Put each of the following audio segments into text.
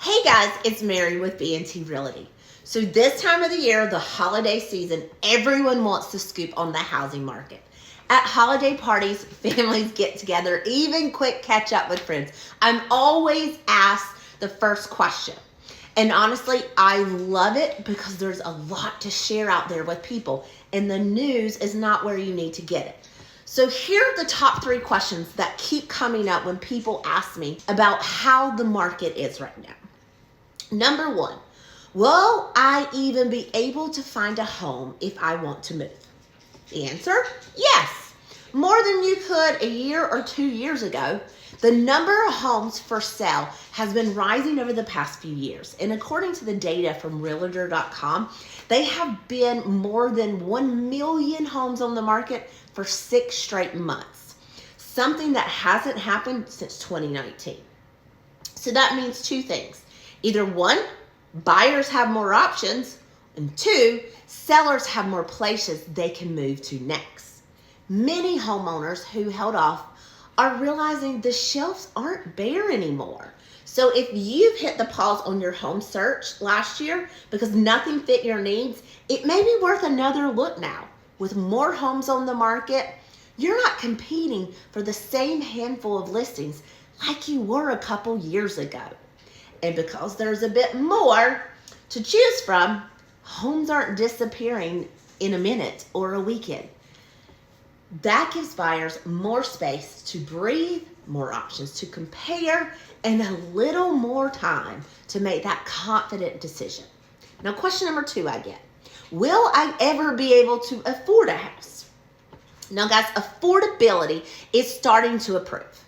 Hey guys, it's Mary with B&T Realty. So this time of the year, the holiday season, everyone wants to scoop on the housing market. At holiday parties, families get together, even quick catch up with friends. I'm always asked the first question. And honestly, I love it because there's a lot to share out there with people, and the news is not where you need to get it. So here are the top 3 questions that keep coming up when people ask me about how the market is right now. Number 1, will I even be able to find a home if I want to move? The answer, yes. More than you could a year or 2 years ago. The number of homes for sale has been rising over the past few years. And according to the data from Realtor.com, they have been more than 1 million homes on the market for 6 straight months. Something that hasn't happened since 2019. So that means 2 things. Either 1, buyers have more options, and 2, sellers have more places they can move to next. Many homeowners who held off are realizing the shelves aren't bare anymore. So if you've hit the pause on your home search last year because nothing fit your needs, it may be worth another look now. With more homes on the market, you're not competing for the same handful of listings like you were a couple years ago. And because there's a bit more to choose from, homes aren't disappearing in a minute or a weekend. That gives buyers more space to breathe, more options to compare, and a little more time to make that confident decision. Now, question number 2 I get, will I ever be able to afford a house? Now, guys, affordability is starting to improve.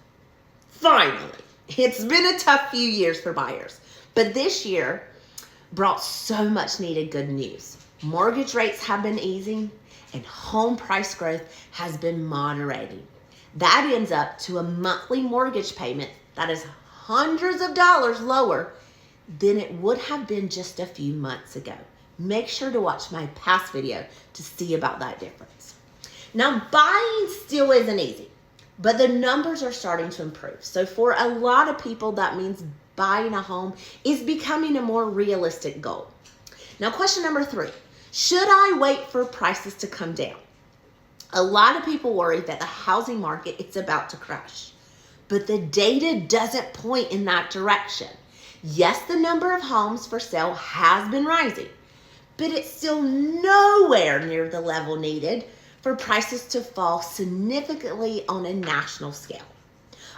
Finally. It's been a tough few years for buyers, but this year brought so much needed good news. Mortgage rates have been easing, and home price growth has been moderating. That ends up to a monthly mortgage payment that is hundreds of dollars lower than it would have been just a few months ago. Make sure to watch my past video to see about that difference. Now, buying still isn't easy, but the numbers are starting to improve. So for a lot of people, that means buying a home is becoming a more realistic goal. Now, question number 3. Should I wait for prices to come down? A lot of people worry that the housing market is about to crash, but the data doesn't point in that direction. Yes, the number of homes for sale has been rising, but it's still nowhere near the level needed for prices to fall significantly on a national scale.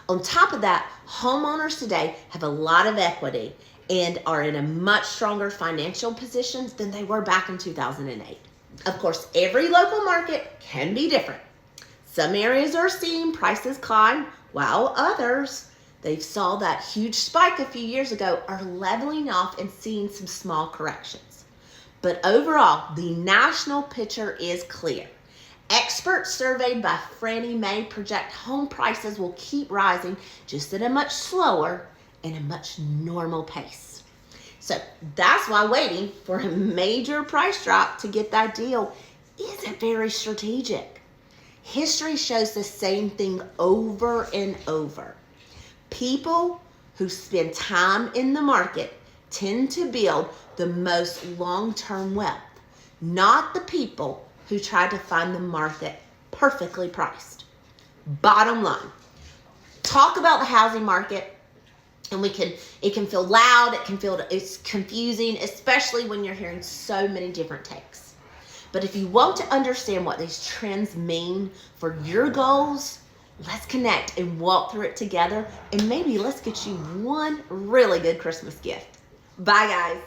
On top of that, homeowners today have a lot of equity and are in a much stronger financial position than they were back in 2008. Of course, every local market can be different. Some areas are seeing prices climb, while others, they saw that huge spike a few years ago, are leveling off and seeing some small corrections. But overall, the national picture is clear. Experts surveyed by Fannie Mae project home prices will keep rising, just at a much slower and a much normal pace. So that's why waiting for a major price drop to get that deal isn't very strategic. History shows the same thing over and over. People who spend time in the market tend to build the most long-term wealth, not the people who try to find the market perfectly priced. Bottom line, talk about the housing market, and it can feel loud, it's confusing, especially when you're hearing so many different takes. But if you want to understand what these trends mean for your goals, let's connect and walk through it together, and maybe let's get you one really good Christmas gift. Bye, guys.